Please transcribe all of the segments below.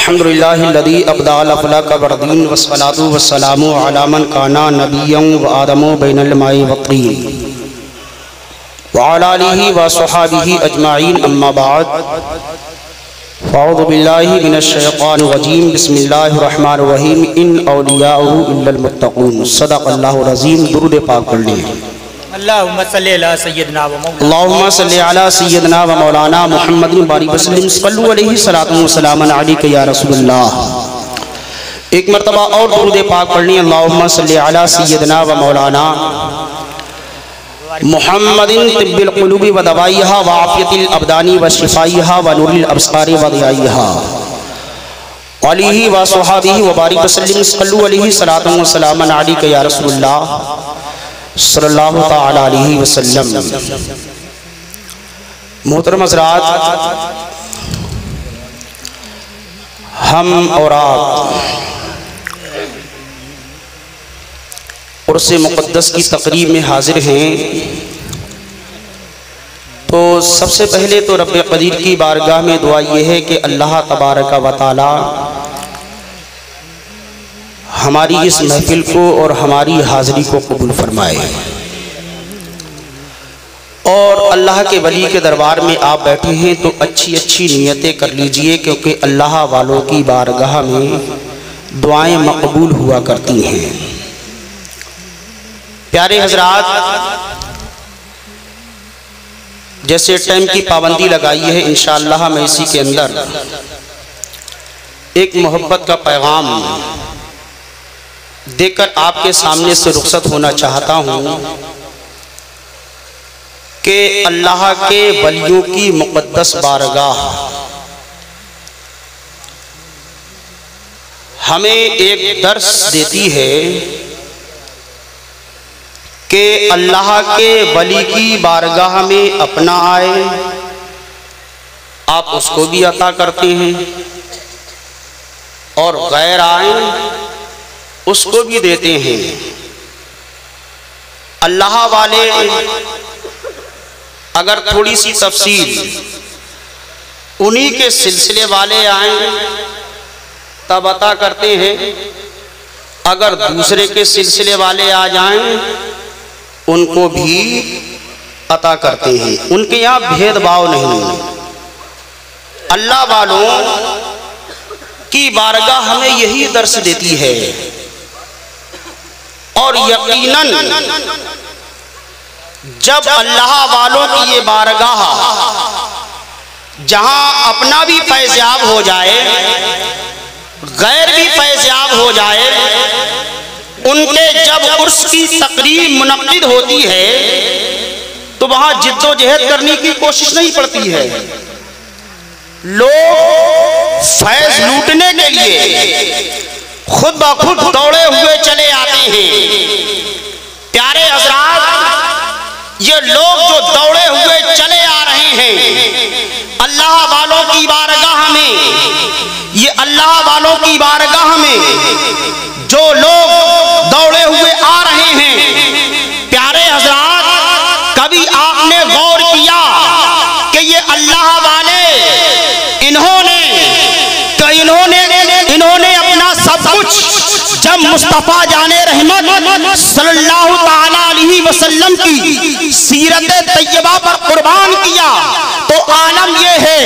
अल्हम्दुलिल्लाहिल्लज़ी अब्दाल अफ़लाक बरदीन वस्सलातु वस्सलामु अला मन काना नबिय्यन व आदमु बैनल माई वत्तीन व अला आलिहि व स्वहाबिहि अजमाइन अम्मा बाद फ़अऊज़ु बिल्लाहि मिनश शैतानिर रजीम बिस्मिल्लाहिर रहमानिर रहीम इन औलियाहु इल्लल मुत्तक़ून सदक़ल्लाहुल अज़ीम। दुरूद पाक पढ़ लें। अल्लाहुम्मा सल्लि अला सय्यदना व मौलाना मुहम्मदिन बारी वसल्लम सल्लल्लाहु अलैहि सलातु व सलामन अलैका या रसूलल्लाह। एक मरतबा और दुरूद पाक पढ़नी। अल्लाहुम्मा सल्लि अला सय्यदना व मौलाना मुहम्मदिन तिब्बिल क़ुलूबि व दवाइहा व आफ़ियतिल अबदानी व शिफ़ाइहा व नूरिल अब्सारि व दियाइहा अलैहि व स्वहाबिहि व बारिक वसल्लम सल्लल्लाहु अलैहि सलातु व सलामन अलैका या रसूलल्लाह सल्लल्लाहु तआला अलैहि वसल्लम। मोहतरम हज़रात, हम और आप उर्स मुक़द्दस की तक़रीब में हाजिर हैं, तो सबसे पहले तो रब्ब क़दीर की बारगाह में दुआ ये है कि अल्लाह तबारक व तआला हमारी इस महफिल को और हमारी हाज़िरी को कबूल फरमाए। और अल्लाह के वली के दरबार में आप बैठे हैं तो अच्छी अच्छी नीयतें कर लीजिए, क्योंकि अल्लाह वालों की बारगाह में दुआएं मकबूल हुआ करती हैं। प्यारे हजरात, जैसे टाइम की पाबंदी लगाई है, इंशाअल्लाह मैं इसी के अंदर एक मोहब्बत का पैगाम देकर आपके सामने से रुखसत होना चाहता हूँ कि अल्लाह के वलियों की मुक़द्दस बारगाह हमें एक दर्स देती है कि अल्लाह के वली की बारगाह में अपना आए, आप उसको भी अता करते हैं, और गैर आए उसको भी देते हैं। अल्लाह वाले अगर थोड़ी सी तफसील उन्हीं के सिलसिले वाले आए तब अता करते हैं, अगर दूसरे के सिलसिले वाले आ जाएं उनको भी अता करते हैं। उनके यहाँ भेदभाव नहीं। अल्लाह वालों की बारगाह हमें यही दर्श देती है, और यकीनन जब अल्लाह वालों की ये बारगाह जहां अपना भी फैज़याब हो जाए, गैर भी फैज़याब हो जाए, उनके जब उर्स की तकरीब मुनक़्क़िद होती है तो वहां जिद्दोजहद करने की कोशिश नहीं पड़ती है। लोग फैज़ लूटने के लिए खुद ब खुद दौड़े हुए चले आते हैं। प्यारे हज़रात, ये लोग जो दौड़े हुए चले आ रहे हैं अल्लाह वालों की बारगाह में, ये अल्लाह वालों की बारगाह में जो लोग दौड़े हुए आ रहे हैं, प्यारे हज़रात, कभी आपने गौर किया कि ये अल्लाह वाले इन्होंने अपना सब कुछ जब मुस्तफ़ा जाने रहमत सल्लल्लाहु ताला अलैहि वसल्लम की सीरत तैयबा पर कुर्बान किया, तो आलम यह है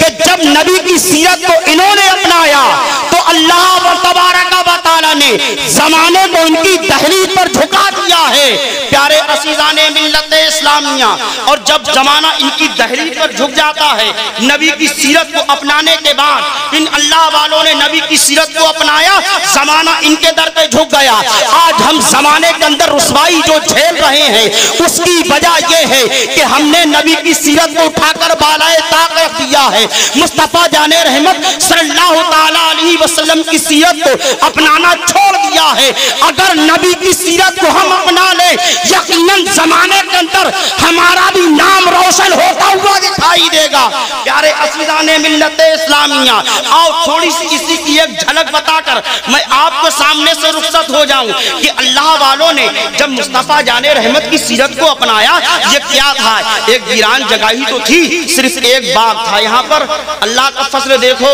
कि जब नबी की सीरत को इन्होंने अपनाया तो अल्लाह तबारक व तआला ने जमाने को उनकी दहलीज पर झुका दिया है। प्यारे असीज़ाने मिल्लत इस्लामिया, और जब जमाना इनकी दहलीज पर झुक जाता है, नबी की सीरत को अपनाने के बाद इन अल्लाह वालों ने नबी की सीरत को अपनाया, जमाना इनके दर पे झुक गया। आज हम जमाने के अंदर रुसवाई जो झेल रहे हैं उसकी वजह यह है कि हमने नबी की सीरत को उठाकर बालाए ताक रख दिया है। मुस्तफ़ा जाने रहमत सल्लल्लाहु ताला अलैहि वसल्लम की सीरत को अपनाना छोड़ दिया है। अगर नबी की सीरत को हम अपना ले, यकीनन जमाने के अंदर हमारा भी नाम रोशन होता हुआ दिखाई देगा। प्यारे अज़ीज़ाने मिल्लत इस्लामिया, आओ थोड़ी सी इसी की एक झलक बताकर मैं आपके सामने से रुखसत हो जाऊं कि अल्लाह वालों ने जब मुस्तफ़ा जाने रहमत की सीरत को अपनाया, ये क्या था? एक वीरान जगह ही तो थी, सिर्फ एक बाग था। यहाँ पर अल्लाह का फज़ल देखो,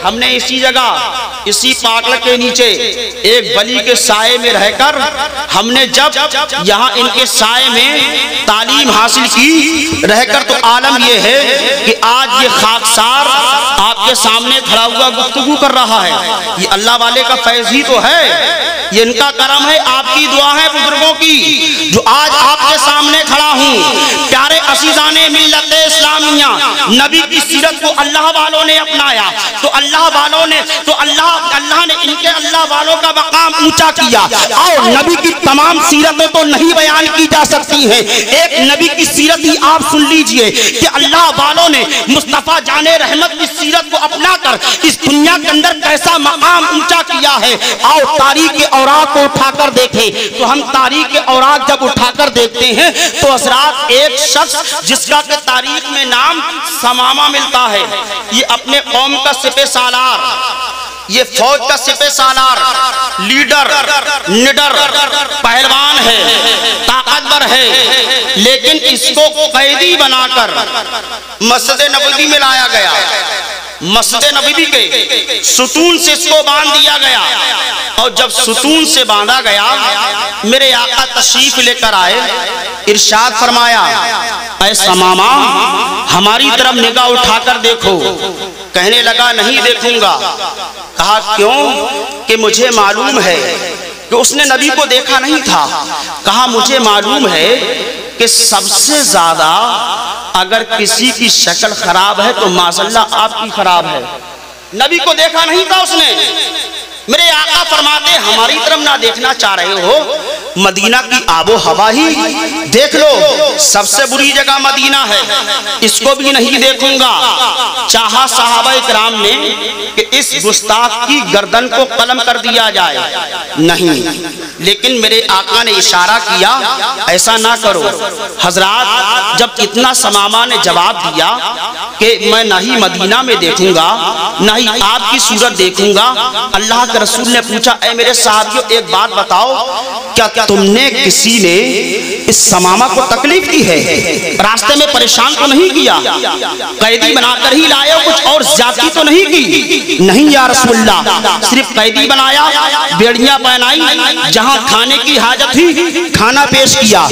हमने इसी जगह, इसी पागल के नीचे एक वली के साए में रहकर हमने जब यहाँ इनके साए में तालीम हासिल की रहकर, तो आलम यह है कि आज ये खाकसार आपके सामने खड़ा हुआ गुफ्तगू कर रहा है। ये अल्लाह वाले का फैज़ ही तो है, ये इनका करम है, आपकी दुआ है बुजुर्गों की, जो आज आपके सामने खड़ा हूँ। प्यारे असीज़ाने मिल्लत इस्लामिया, नबी की सीरत को अल्लाह वालों ने अपनाया, तो अल्लाह वालों ने तो अल्लाह ने इनके अल्लाह वालों का मकाम ऊंचा किया। और नबी की तमाम सीरतें तो नहीं बयान की जा सकती हैं, एक नबी की सीरत ही आप सुन लीजिए कि अल्लाह वालों ने मुस्तफ़ा जाने रहमत की सीरत को अपनाकर इस दुनिया के अंदर कैसा मकाम ऊंचा किया है। और तारीख के औराक को उठाकर देखें, तो हम तारीख के औराक जब उठाकर देखते हैं तो हज़रात एक शख्स जिसका के तारीख में नाम समामा मिलता है, ये अपने कौम का सिपह सालार, ये फौज का सिपह सालार, लीडर, निडर, पहलवान है, ताकतवर है, लेकिन इसको कैदी बनाकर मस्जिद नबवी में लाया गया। मस्जिद नबवी के सुतून से इसको बांध दिया गया, और जब सुतून से बांधा गया, मेरे आका तशरीफ लेकर आए, इरशाद फरमाया, ऐ समामा हमारी तरफ निगाह उठाकर देखो। कहने लगा नहीं देखूंगा। कहा क्यों? कि मुझे मालूम है कि उसने नबी को देखा नहीं था। कहा मुझे मालूम है कि सबसे ज्यादा अगर किसी की शक्ल खराब है तो माशल्लाह आपकी खराब है। नबी को देखा नहीं था उसने। मेरे आका फरमाते हमारी तरफ ना देखना चाह रहे हो, मदीना की आबो हवा ही देख लो, सबसे बुरी जगह मदीना है, इसको भी नहीं देखूंगा। चाहा सहाबा इकराम ने कि इस गुस्ताख की गर्दन को कलम कर दिया जाए, नहीं, लेकिन मेरे आका ने इशारा किया ऐसा ना करो। हजरात जब इतना समामा ने जवाब दिया कि मैं ना ही मदीना में देखूंगा ना ही आपकी सूरत देखूंगा, अल्लाह के रसूल ने पूछा, ऐ मेरे साहबियों एक बात बताओ, क्या तुमने किसी ने इस समामा को तकलीफ दी है? रास्ते में परेशान तो नहीं किया? कैदी बनाकर ही लाए हो, कुछ और ज्यादती तो नहीं की? नहीं या रसूलल्लाह, सिर्फ कैदी बनाया, बेड़ियां पहनाई, जहां खाने की हाजत थी खाना पेश किया,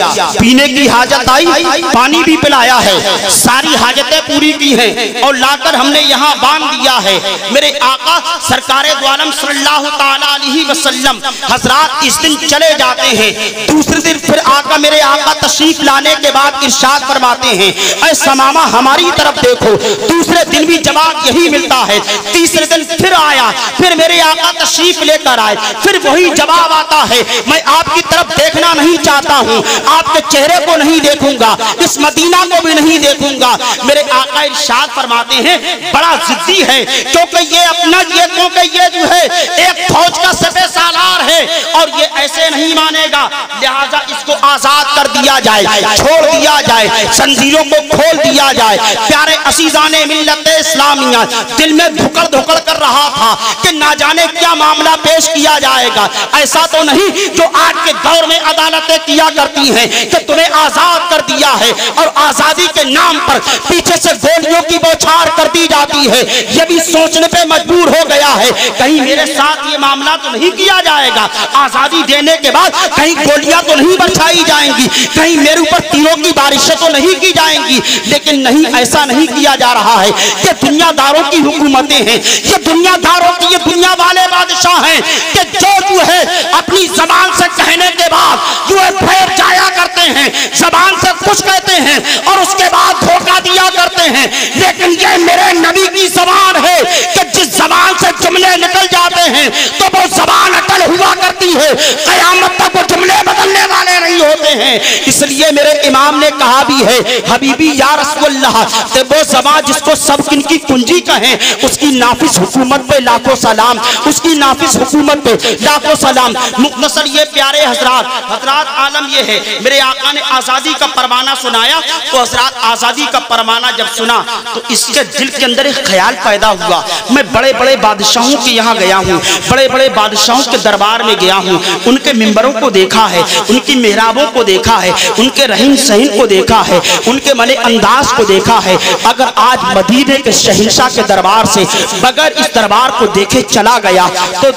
पीने की हाजत आई पानी भी पिलाया है, सारी हाजतें पूरी की हैं और लाकर हमने यहाँ बांध दिया है। मेरे आका सरकारे दो आलम सल्लल्लाहु ताला अलैहि वसल्लम हजरात इस दिन चले जाते हैं, दूसरे दिन फिर आका मेरे आका तशरीफ लाने के बाद इरशाद फरमाते हैं, ऐ समामा हमारी तरफ देखो। दूसरे दिन भी जवाब यही मिलता है, तीसरे दिन फिर आया, फिर मेरे आका तशरीफ लेकर आए, फिर वही जवाब आता है, मैं आपकी तरफ देखना नहीं चाहता हूँ, आपके चेहरे को नहीं देखूंगा, इस मदीना को भी नहीं देखूंगा। मेरे आका इरशाद फरमाते हैं बड़ा जिद्दी है, क्योंकि ये अपना ये जो है एक फौज का सिपह सालार है और ये ऐसे नहीं मानेगा, लिहाजा इसको आजाद कर दिया जाए, छोड़ दिया जाए, जंजीरों को खोल दिया जाए। प्यारे असीज़ाने मिल्लत इस्लामिया, दिल में धुकड़ धुकड़ कर रहा था कि ना जाने क्या मामला पेश किया जाएगा। ऐसा तो नहीं जो आज के दौर में अदालतें किया करती हैं कि तुम्हें आजाद कर दिया है और आजादी के नाम पर पीछे से गोलियों की बौछार कर दी जाती है। ये भी सोचने पे मजबूर हो गया है, कहीं मेरे साथ ये मामला तो नहीं किया जाएगा, आजादी देने के बाद कहीं गोलियां तो नहीं बरसाई जाएंगी, कहीं मेरे ऊपर तीरों की बारिशें तो नहीं की जाएंगी। लेकिन नहीं, ऐसा नहीं किया जा रहा है कि दुनियादारों की हुकूमतें हैं, ये दुनियादारों की, ये दुनिया वाले बादशाह हैं कि जो है अपनी जबान से कहने के बाद जो है फिर जाया करते हैं, जबान से कुछ कहते हैं और उसके बाद धोखा दिया करते हैं। लेकिन ये मेरे नबी की जबान है कि जिस जबान से जुमले निकल जाते हैं तो वो जबान अटल हुआ करती है, कयामत तक वो जुमले बदलने वाले नहीं होते हैं। इसलिए मेरे इमाम ने कहा भी है, हबीबी या रसूलल्लाह, कि वो जबान जिसको सब की कुंजी कहें उसकी नाफिस हुकूमत पे लाखों सलाम, उसकी नाफिस हुकूमत पे लाखों सलाम। मुख्तसर ये प्यारे हजरात आलम ये है, मेरे आका ने आज़ादी का परवाना सुनाया, तो हजरात आज़ादी का परवाना जब सुना तो इसके दिल के अंदर एक ख्याल पैदा हुआ, मैं बड़े बड़े बादशाहों के यहाँ गया हूँ, बड़े बड़े बादशाहों के दरबार में गया हूँ, उनके मिंबरों को देखा है, उनकी मेहराबों को देखा है, उनके रहन सहन को देखा है, उनके मने अंदाज को देखा है। अगर आज मदीने के शहंशाह के दरबार से बगैर इस दरबार को देखे चला गया तो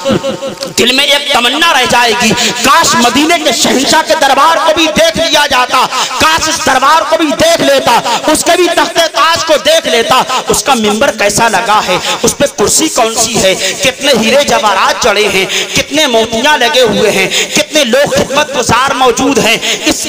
दिल में एक तमन्ना रह जाएगी, काश मदीने के शहंशाह के दरबार को भी देख लिया जाता, काश इस दरबार को भी देख लेता, उसके भी तख्ते ताज को देख लेता, उसका मिंबर कैसा लगा है, उस पर कुर्सी कौन सी है, कितने हीरे जवाहरात जड़े हैं, कितने मोतियां लगे हुए हैं, कितने लोग खिदमत गुजार मौजूद हैं। इस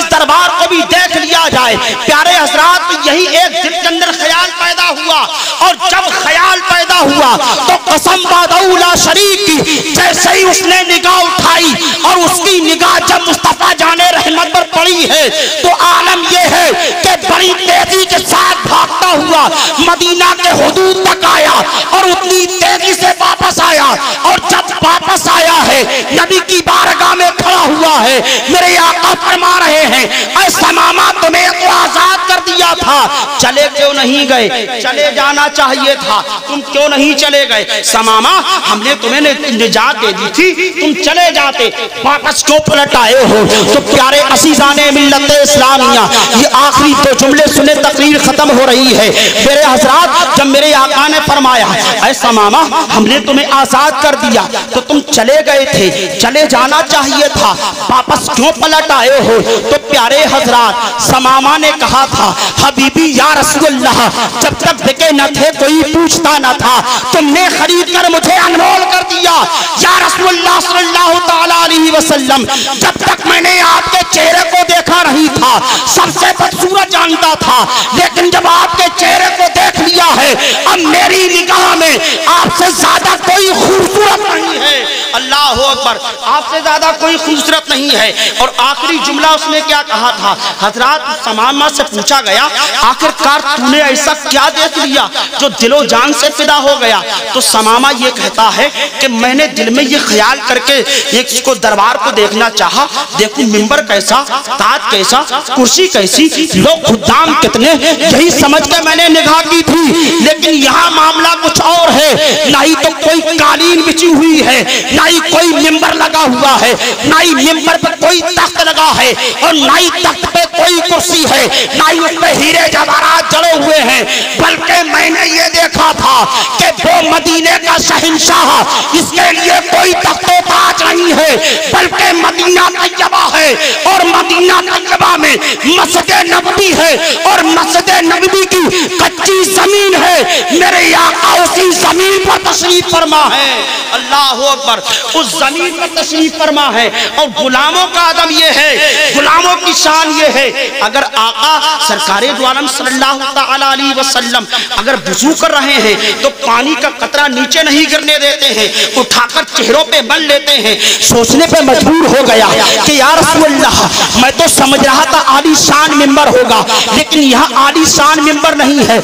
दरबार को भी देख लिया जाए। प्यारे हजरात, यही एक दिल के अंदर ख्याल पैदा हुआ, और जब ख्याल पैदा हुआ तो कसम बादौला शरीक की, जैसे ही उसने निगाह उठाई और उसकी निगाह जब मुस्तफा जाने रहमत पर पड़ी है तो आलम यह है कि बड़ी तेजी के साथ भागता हुआ मदीना के हुदूद तक आया और उतनी तेजी से वापस आया। और जब वापस आया है नबी की बारगाह में खड़ा हुआ है, मेरे आका फरमा रहे हैं, ऐ समामा तुम्हें तो आजाद कर दिया था, चले क्यों नहीं गए? चले जाना चाहिए था, तुम क्यों नहीं चले गए? समामा, हमने तुम्हें निजात दे दी थी, तुम चले जाते, वापस क्यों पलट आए हो? तो प्यारे असीजाने मिल्लत इस्लामिया, ये आखिरी दो जुमले सुने तकरीर खत्म हो रही है। मेरे हजरात, जब मेरे आका ने फरमाया ऐ समामा हमने तुम्हें आजाद कर दिया तो तुम चले गए थे, चले जाना चाहिए था, वापस क्यों पलट आए हो? तो प्यारे हजरात, समामा ने कहा था, हबीबी या रसूलल्लाह, जब तक बिके न थे कोई पूछता न था, तुमने खरीद कर मुझे अनमोल कर दिया या रसूलल्लाह सल्लल्लाहु तआला अलैहि वसल्लम। जब तक मैंने आपके चेहरे को देखा नहीं था, सबसे बदसूरत जानता था, लेकिन जब आपके चेहरे को देख लिया है, अब मेरी निगाह में आपसे ज्यादा कोई खूबसूरत नहीं है। अल्लाह अकबर, आपसे ज्यादा कोई खूबसूरत नहीं है। और आखिरी जुमला उसने क्या कहा था? हजरात, समामा से पूछा गया, आखिरकार तूने ऐसा क्या देख लिया जो दिलो जान से फिदा हो गया? तो समामा ये कहता है कि मैंने दिल में ये ख्याल करके इसको दरबार को देखना चाहा, देखूं मिंबर कैसा, ताज कैसा, कुर्सी कैसी, लोग खुदाम कितने, यही समझ के मैंने निगाह की थी। लेकिन यहाँ मामला कुछ और है, ना ही तो कोई कालीन बिछी हुई है, ना ही कोई मिंबर लगा हुआ है, ना ही मिंबर पर कोई तख्त लगा है, और ना ही तख्त पे कोई कुर्सी है, ना ही उसमें हीरे जवाहरात जड़े हुए हैं। बल्कि मैंने ये देखा था कि वो मदीने का शहंशाह, इसके लिए कोई तख्तो ताज नहीं है, बल्कि मदीना तैयबा है, और मदीना तैयबा में मस्जिद नबवी है, और मस्जिद नबवी की कच्ची जमीन है, मेरे आका उसी जमीन पर तशरीफ फरमा है। अल्लाह अकबर, उस जमीन पर तशरीफ फरमा है। और गुलामों का अदब ये है, गुलामों की शान ये है, अगर आका सरकारे दो आलम सल्लल्लाहु तआला अलैहि वसल्लम अगर वुजू कर रहे हैं तो पानी का कतरा नीचे नहीं गिरने देते हैं, उठाकर चेहरों पे मल लेते हैं। सोचने पे मजबूर हो गया कि या रसूलल्लाह, मैं तो समझ रहा था आलीशान मिंबर होगा, लेकिन यहाँ आलीशान मिंबर नहीं है,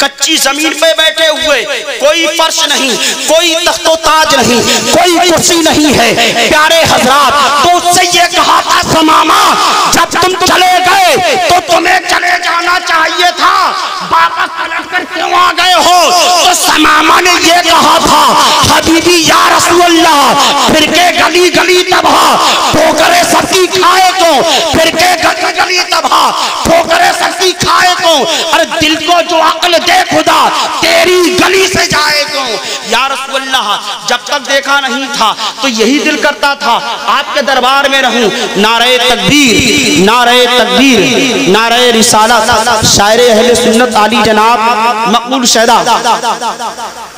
कच्ची जमीन पे बैठे हुए, कोई फर्श नहीं, कोई तख्तो ताज नहीं, कोई कुर्सी नहीं है। प्यारे हजरात, तो उससे ये कहा था समामा, जब तुम चले गए तो तुम्हें चले जाना चाहिए था, वापस पलट कर क्यों आ गए हो? तो समामा ने ये कहा था, हबीबी या रसूलल्लाह, फिर के गली गली तबाह, ठोकरे सबकी खाए को, फिर के गली गली तबाह, ठोकरे सबकी खाए को, अरे दिल को जो अक्ल दे खुदा, तेरी गली से जाए को। या रसूलल्लाह, जब तक देखा नहीं था तो यही दिल करता था आपके दरबार में रहूं। नारे तकबीर, नारे तकबीर, नारे रिसालत, शायर अहले सुन्नत आली जनाब मकबूल शहदा,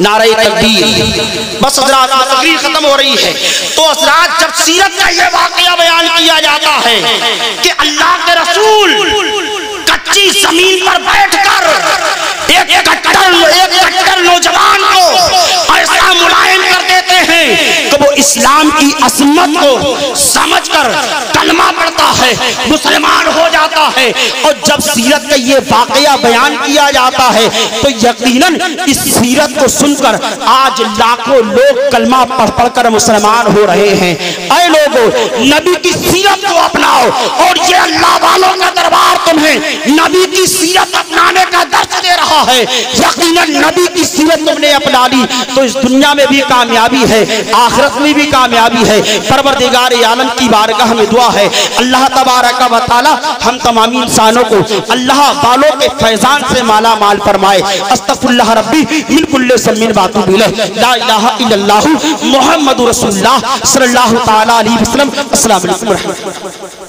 नारे तकबीर। बस हजरात, तकरीर खत्म हो रही है। तो हजरात, जब सीरत का यह वाकया बयान किया जाता है कि अल्लाह के रसूल कच्ची जमीन पर बैठकर एक कट्टर नौजवान को ऐसा मुलायम कर देते हैं कि वो इस्लाम की असमत को समझकर कलमा पढ़ता है, मुसलमान हो जाता है। और जब सीरत का ये वाकया बयान किया जाता है तो यकीनन इस सीरत को सुनकर आज लाखों लोग कलमा पढ़ पढ़कर मुसलमान हो रहे हैं। ऐ लोगों, नबी की सीरत को अपनाओ, और ये अल्लाह वालों का दरबार तुम्हें नबी की सीरत अपनाने का दर्श दे रहा है। यकीनन नबी की सीरत तुमने अपना ली तो इस दुनिया में भी कामयाबी है, आखिरत में हमारी भी कामयाबी है। परवरदिगार आलम की बारगाह में दुआ है, अल्लाह तबारक व तआला हम तमाम इंसानों को अल्लाह बालों के फैजान से माला माल फरमाए। अस्तगफिरुल्लाह रब्बी मिन कुल्लि ज़म्बिन व अतूबु इलैह। ला इलाहा इल्लल्लाहु मुहम्मदुर रसूलुल्लाह सल्लल्लाहु तआला अलैहि वसल्लम। अस्सलामु अलैकुम व रहमतुल्लाह।